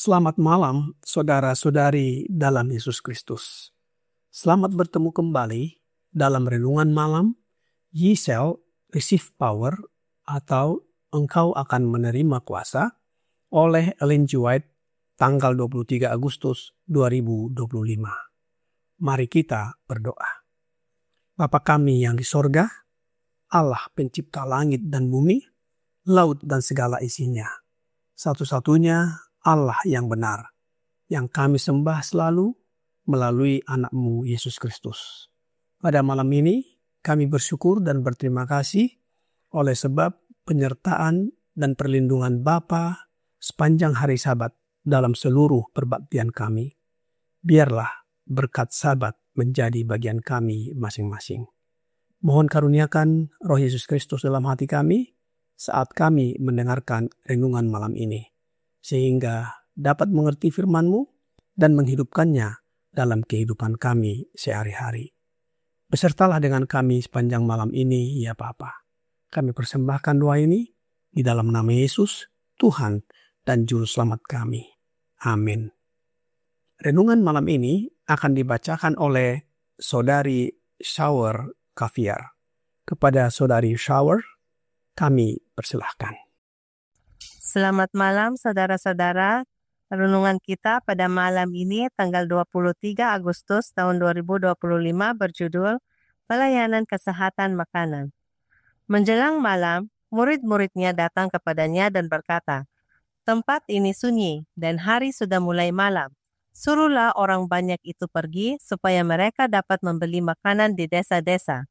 Selamat malam, saudara-saudari dalam Yesus Kristus. Selamat bertemu kembali dalam renungan malam, Ye shall receive power, atau engkau akan menerima kuasa, oleh Ellen G. White, tanggal 23 Agustus 2025. Mari kita berdoa. Bapa kami yang di sorga, Allah pencipta langit dan bumi, laut dan segala isinya. Satu-satunya Allah yang benar, yang kami sembah selalu melalui anak-Mu Yesus Kristus. Pada malam ini kami bersyukur dan berterima kasih oleh sebab penyertaan dan perlindungan Bapa sepanjang hari Sabat dalam seluruh perbaktian kami. Biarlah berkat Sabat menjadi bagian kami masing-masing. Mohon karuniakan Roh Yesus Kristus dalam hati kami saat kami mendengarkan renungan malam ini, sehingga dapat mengerti firman-Mu dan menghidupkannya dalam kehidupan kami sehari-hari. Besertalah dengan kami sepanjang malam ini, ya Bapa. Kami persembahkan doa ini di dalam nama Yesus, Tuhan dan Juru Selamat kami. Amin. Renungan malam ini akan dibacakan oleh Saudari Shower Kaviar. Kepada Saudari Shower, kami persilahkan. Selamat malam saudara-saudara. Renungan kita pada malam ini tanggal 23 Agustus tahun 2025 berjudul Pelayanan Kesehatan Makanan. Menjelang malam, murid-muridnya datang kepadanya dan berkata, "Tempat ini sunyi dan hari sudah mulai malam. Suruhlah orang banyak itu pergi supaya mereka dapat membeli makanan di desa-desa."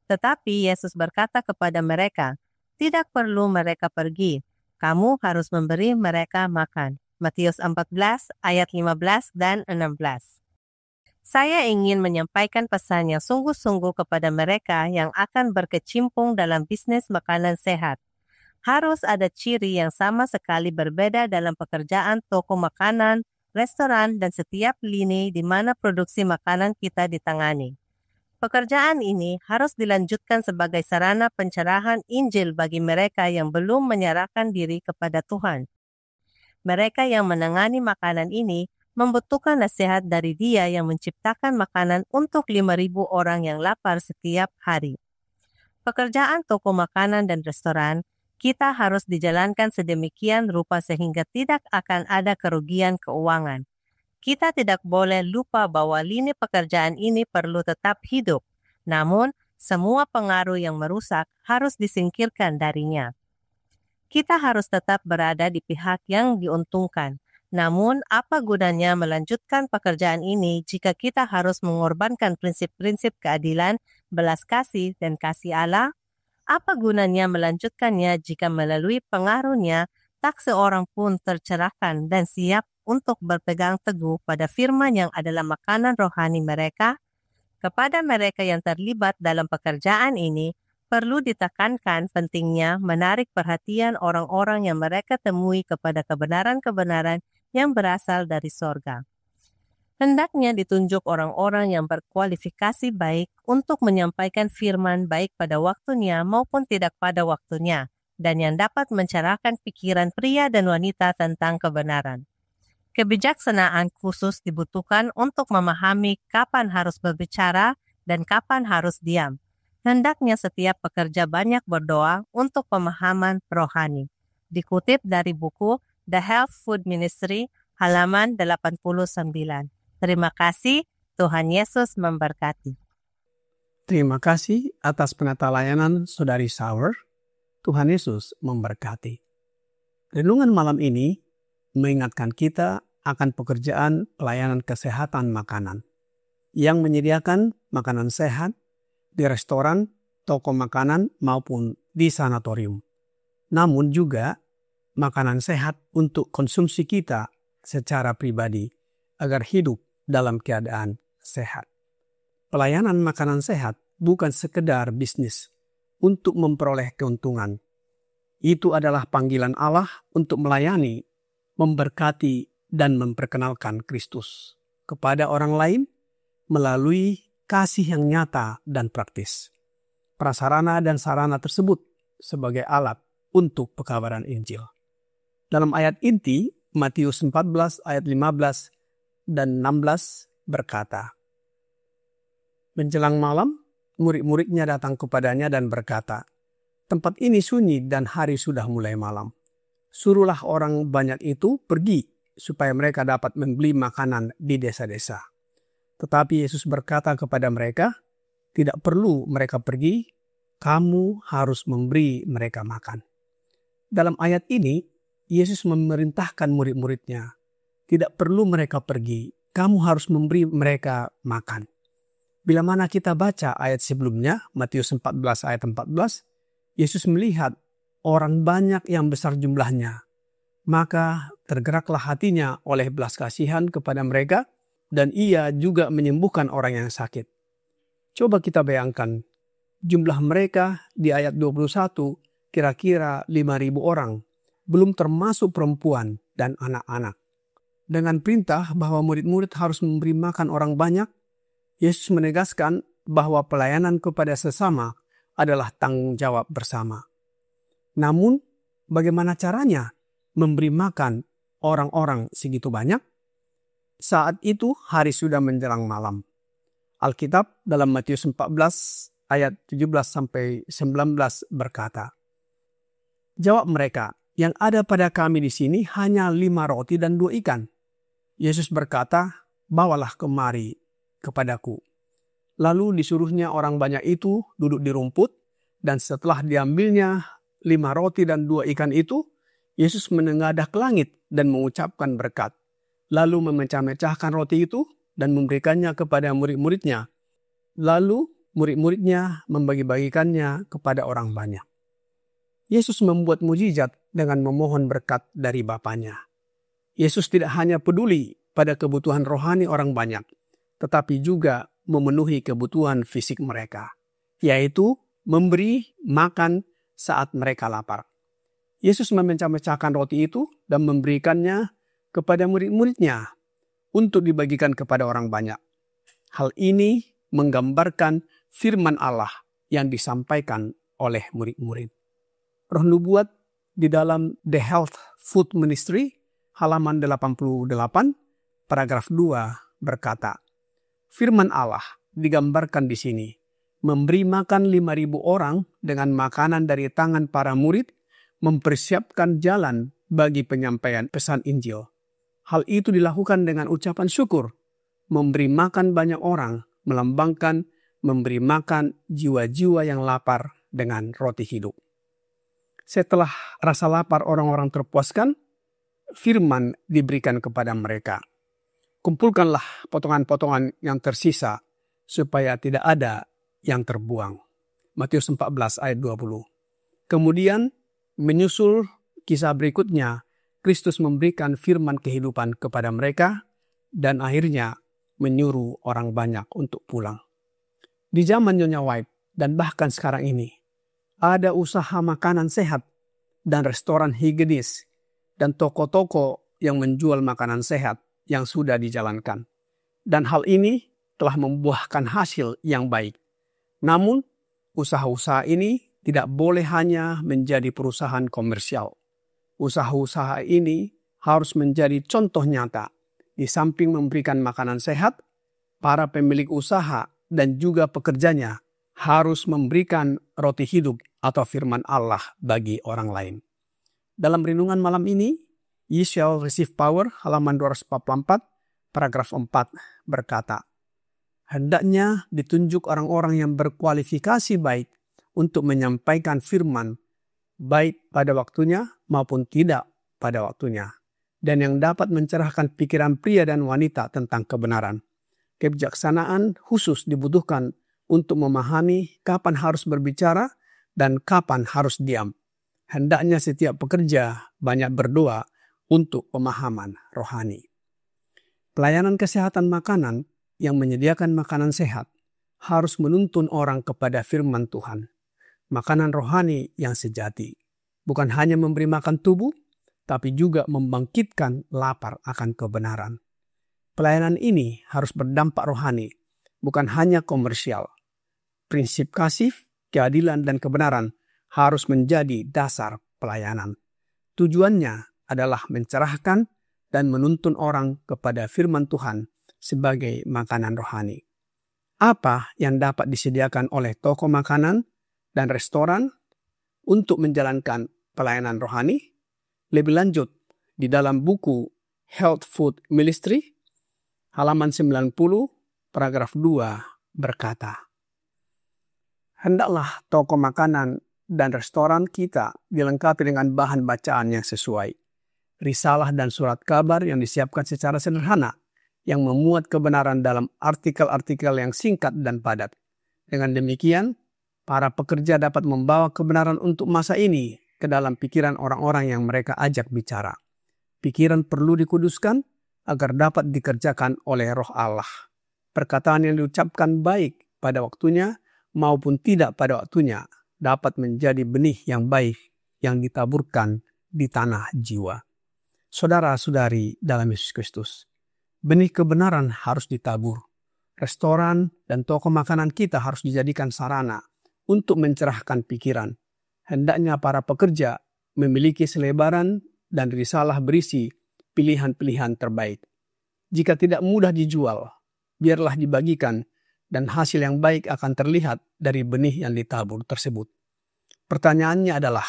Tetapi Yesus berkata kepada mereka, "Tidak perlu mereka pergi. Kamu harus memberi mereka makan." Matius 14 ayat 15 dan 16. Saya ingin menyampaikan pesan yang sungguh-sungguh kepada mereka yang akan berkecimpung dalam bisnis makanan sehat. Harus ada ciri yang sama sekali berbeda dalam pekerjaan toko makanan, restoran, dan setiap lini di mana produksi makanan kita ditangani. Pekerjaan ini harus dilanjutkan sebagai sarana pencerahan Injil bagi mereka yang belum menyerahkan diri kepada Tuhan. Mereka yang menangani makanan ini membutuhkan nasihat dari Dia yang menciptakan makanan untuk 5.000 orang yang lapar setiap hari. Pekerjaan toko makanan dan restoran, kita harus dijalankan sedemikian rupa sehingga tidak akan ada kerugian keuangan. Kita tidak boleh lupa bahwa lini pekerjaan ini perlu tetap hidup, namun semua pengaruh yang merusak harus disingkirkan darinya. Kita harus tetap berada di pihak yang diuntungkan, namun apa gunanya melanjutkan pekerjaan ini jika kita harus mengorbankan prinsip-prinsip keadilan, belas kasih, dan kasih Allah? Apa gunanya melanjutkannya jika melalui pengaruhnya tak seorang pun tercerahkan dan siap untuk berpegang teguh pada firman yang adalah makanan rohani mereka? Kepada mereka yang terlibat dalam pekerjaan ini, perlu ditekankan pentingnya menarik perhatian orang-orang yang mereka temui kepada kebenaran-kebenaran yang berasal dari sorga. Hendaknya ditunjuk orang-orang yang berkualifikasi baik untuk menyampaikan firman baik pada waktunya maupun tidak pada waktunya, dan yang dapat mencerahkan pikiran pria dan wanita tentang kebenaran. Kebijaksanaan khusus dibutuhkan untuk memahami kapan harus berbicara dan kapan harus diam. Hendaknya setiap pekerja banyak berdoa untuk pemahaman rohani. Dikutip dari buku The Health Food Ministry, halaman 89. Terima kasih, Tuhan Yesus memberkati. Terima kasih atas penata layanan Saudari Sauer. Tuhan Yesus memberkati. Renungan malam ini mengingatkan kita akan pekerjaan pelayanan kesehatan makanan yang menyediakan makanan sehat di restoran, toko makanan, maupun di sanatorium. Namun juga makanan sehat untuk konsumsi kita secara pribadi agar hidup dalam keadaan sehat. Pelayanan makanan sehat bukan sekedar bisnis untuk memperoleh keuntungan. Itu adalah panggilan Allah untuk melayani, memberkati, dan memperkenalkan Kristus kepada orang lain melalui kasih yang nyata dan praktis. Prasarana dan sarana tersebut sebagai alat untuk pekabaran Injil. Dalam ayat inti, Matius 14 ayat 15 dan 16 berkata, menjelang malam, murid-muridnya datang kepadanya dan berkata, tempat ini sunyi dan hari sudah mulai malam. Suruhlah orang banyak itu pergi supaya mereka dapat membeli makanan di desa-desa. Tetapi Yesus berkata kepada mereka, tidak perlu mereka pergi, kamu harus memberi mereka makan. Dalam ayat ini, Yesus memerintahkan murid-muridnya, tidak perlu mereka pergi, kamu harus memberi mereka makan. Bila mana kita baca ayat sebelumnya, Matius 14 ayat 14, Yesus melihat orang banyak yang besar jumlahnya, maka tergeraklah hatinya oleh belas kasihan kepada mereka, dan ia juga menyembuhkan orang yang sakit. Coba kita bayangkan, jumlah mereka di ayat 21 kira-kira 5.000 orang, belum termasuk perempuan dan anak-anak. Dengan perintah bahwa murid-murid harus memberi makan orang banyak, Yesus menegaskan bahwa pelayanan kepada sesama adalah tanggung jawab bersama. Namun, bagaimana caranya memberi makan orang-orang segitu banyak? Saat itu hari sudah menjelang malam. Alkitab dalam Matius 14 ayat 17-19 berkata, jawab mereka, yang ada pada kami di sini hanya 5 roti dan 2 ikan. Yesus berkata, bawalah kemari kepadaku. Lalu disuruhnya orang banyak itu duduk di rumput, dan setelah diambilnya 5 roti dan 2 ikan itu, Yesus menengadah ke langit dan mengucapkan berkat. Lalu memecah-mecahkan roti itu dan memberikannya kepada murid-muridnya. Lalu murid-muridnya membagi-bagikannya kepada orang banyak. Yesus membuat mujizat dengan memohon berkat dari Bapanya. Yesus tidak hanya peduli pada kebutuhan rohani orang banyak, tetapi juga memenuhi kebutuhan fisik mereka, yaitu memberi makan saat mereka lapar. Yesus memecah-mecahkan roti itu dan memberikannya kepada murid-muridnya untuk dibagikan kepada orang banyak. Hal ini menggambarkan firman Allah yang disampaikan oleh murid-murid. Roh Nubuat di dalam The Health Food Ministry halaman 88 paragraf 2 berkata, firman Allah digambarkan di sini, memberi makan 5.000 orang dengan makanan dari tangan para murid, mempersiapkan jalan bagi penyampaian pesan Injil. Hal itu dilakukan dengan ucapan syukur. Memberi makan banyak orang melambangkan memberi makan jiwa-jiwa yang lapar dengan roti hidup. Setelah rasa lapar orang-orang terpuaskan, firman diberikan kepada mereka. Kumpulkanlah potongan-potongan yang tersisa supaya tidak ada yang terbuang. Matius 14 ayat 20. Kemudian menyusul kisah berikutnya, Kristus memberikan firman kehidupan kepada mereka dan akhirnya menyuruh orang banyak untuk pulang. Di zaman Nyonya White dan bahkan sekarang ini, ada usaha makanan sehat dan restoran higienis dan toko-toko yang menjual makanan sehat yang sudah dijalankan. Dan hal ini telah membuahkan hasil yang baik. Namun, usaha-usaha ini tidak boleh hanya menjadi perusahaan komersial. Usaha-usaha ini harus menjadi contoh nyata. Di samping memberikan makanan sehat, para pemilik usaha dan juga pekerjanya harus memberikan roti hidup atau firman Allah bagi orang lain. Dalam renungan malam ini, Ye shall receive power, halaman 244, paragraf 4 berkata, hendaknya ditunjuk orang-orang yang berkualifikasi baik untuk menyampaikan firman, baik pada waktunya maupun tidak pada waktunya, dan yang dapat mencerahkan pikiran pria dan wanita tentang kebenaran. Kebijaksanaan khusus dibutuhkan untuk memahami kapan harus berbicara dan kapan harus diam. Hendaknya setiap pekerja banyak berdoa untuk pemahaman rohani. Pelayanan kesehatan makanan yang menyediakan makanan sehat harus menuntun orang kepada firman Tuhan. Makanan rohani yang sejati bukan hanya memberi makan tubuh, tapi juga membangkitkan lapar akan kebenaran. Pelayanan ini harus berdampak rohani, bukan hanya komersial. Prinsip kasih, keadilan, dan kebenaran harus menjadi dasar pelayanan. Tujuannya adalah mencerahkan dan menuntun orang kepada firman Tuhan sebagai makanan rohani. Apa yang dapat disediakan oleh toko makanan dan restoran untuk menjalankan pelayanan rohani? Lebih lanjut, di dalam buku Health Food Ministry, halaman 90, paragraf 2 berkata, hendaklah toko makanan dan restoran kita dilengkapi dengan bahan bacaan yang sesuai. Risalah dan surat kabar yang disiapkan secara sederhana, yang memuat kebenaran dalam artikel-artikel yang singkat dan padat. Dengan demikian, para pekerja dapat membawa kebenaran untuk masa ini ke dalam pikiran orang-orang yang mereka ajak bicara. Pikiran perlu dikuduskan agar dapat dikerjakan oleh Roh Allah. Perkataan yang diucapkan baik pada waktunya maupun tidak pada waktunya dapat menjadi benih yang baik yang ditaburkan di tanah jiwa. Saudara-saudari dalam Yesus Kristus, benih kebenaran harus ditabur. Restoran dan toko makanan kita harus dijadikan sarana untuk mencerahkan pikiran. Hendaknya para pekerja memiliki selebaran dan risalah berisi pilihan-pilihan terbaik. Jika tidak mudah dijual, biarlah dibagikan dan hasil yang baik akan terlihat dari benih yang ditabur tersebut. Pertanyaannya adalah,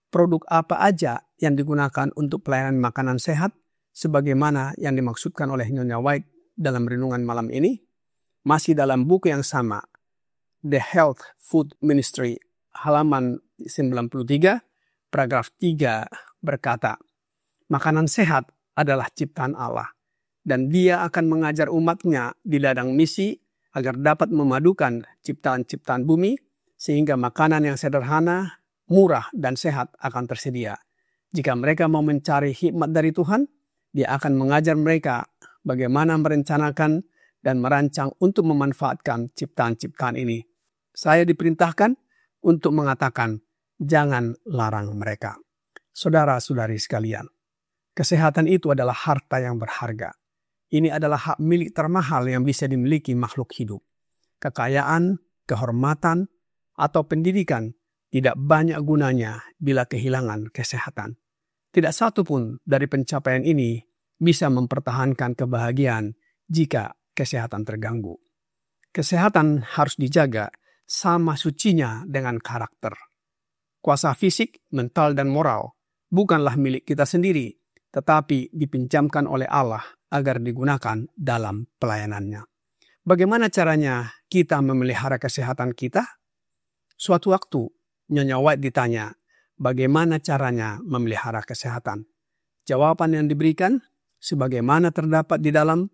produk apa aja yang digunakan untuk pelayanan makanan sehat sebagaimana yang dimaksudkan oleh Nyonya White dalam renungan malam ini? Masih dalam buku yang sama, The Health Food Ministry, halaman 93, paragraf 3 berkata, makanan sehat adalah ciptaan Allah, dan Dia akan mengajar umatnya di ladang misi agar dapat memadukan ciptaan-ciptaan bumi, sehingga makanan yang sederhana, murah, dan sehat akan tersedia. Jika mereka mau mencari hikmat dari Tuhan, Dia akan mengajar mereka bagaimana merencanakan dan merancang untuk memanfaatkan ciptaan-ciptaan ini. Saya diperintahkan untuk mengatakan, jangan larang mereka. Saudara-saudari sekalian, kesehatan itu adalah harta yang berharga. Ini adalah hak milik termahal yang bisa dimiliki makhluk hidup. Kekayaan, kehormatan, atau pendidikan tidak banyak gunanya bila kehilangan kesehatan. Tidak satu pun dari pencapaian ini bisa mempertahankan kebahagiaan jika kesehatan terganggu. Kesehatan harus dijaga sama sucinya dengan karakter. Kuasa fisik, mental, dan moral bukanlah milik kita sendiri, tetapi dipinjamkan oleh Allah agar digunakan dalam pelayanannya. Bagaimana caranya kita memelihara kesehatan kita? Suatu waktu, Nyonya White ditanya, bagaimana caranya memelihara kesehatan? Jawaban yang diberikan, sebagaimana terdapat di dalam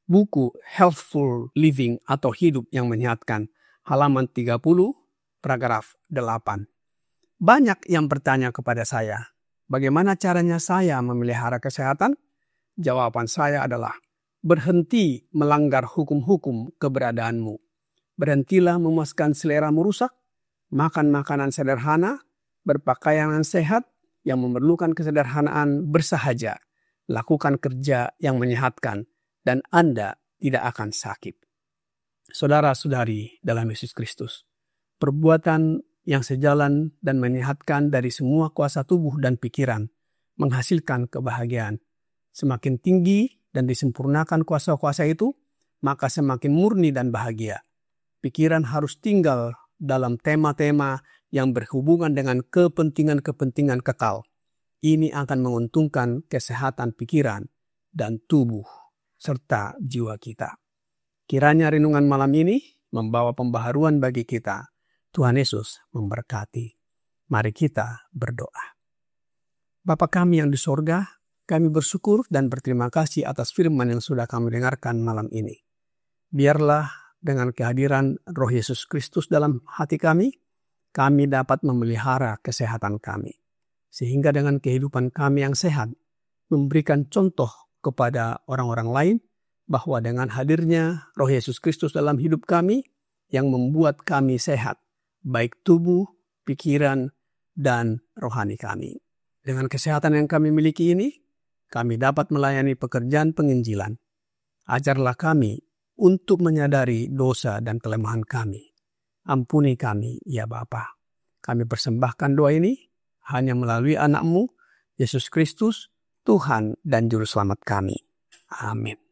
buku Healthful Living atau Hidup yang Menyehatkan, halaman 30, paragraf 8. Banyak yang bertanya kepada saya, bagaimana caranya saya memelihara kesehatan? Jawaban saya adalah, berhenti melanggar hukum-hukum keberadaanmu. Berhentilah memuaskan seleramu rusak, makan makanan sederhana, berpakaian yang sehat, yang memerlukan kesederhanaan bersahaja, lakukan kerja yang menyehatkan, dan Anda tidak akan sakit. Saudara-saudari dalam Yesus Kristus, perbuatan yang sejalan dan menyehatkan dari semua kuasa tubuh dan pikiran menghasilkan kebahagiaan. Semakin tinggi dan disempurnakan kuasa-kuasa itu, maka semakin murni dan bahagia. Pikiran harus tinggal dalam tema-tema yang berhubungan dengan kepentingan-kepentingan kekal. Ini akan menguntungkan kesehatan pikiran dan tubuh serta jiwa kita. Kiranya renungan malam ini membawa pembaharuan bagi kita. Tuhan Yesus memberkati. Mari kita berdoa. Bapa kami yang di sorga, kami bersyukur dan berterima kasih atas firman yang sudah kami dengarkan malam ini. Biarlah dengan kehadiran Roh Yesus Kristus dalam hati kami dapat memelihara kesehatan kami. Sehingga dengan kehidupan kami yang sehat, memberikan contoh kepada orang-orang lain bahwa dengan hadirnya Roh Yesus Kristus dalam hidup kami yang membuat kami sehat, baik tubuh, pikiran, dan rohani kami. Dengan kesehatan yang kami miliki ini, kami dapat melayani pekerjaan penginjilan. Ajarlah kami untuk menyadari dosa dan kelemahan kami. Ampuni kami, ya Bapa. Kami persembahkan doa ini hanya melalui anak-Mu, Yesus Kristus, Tuhan dan Juru Selamat kami. Amin.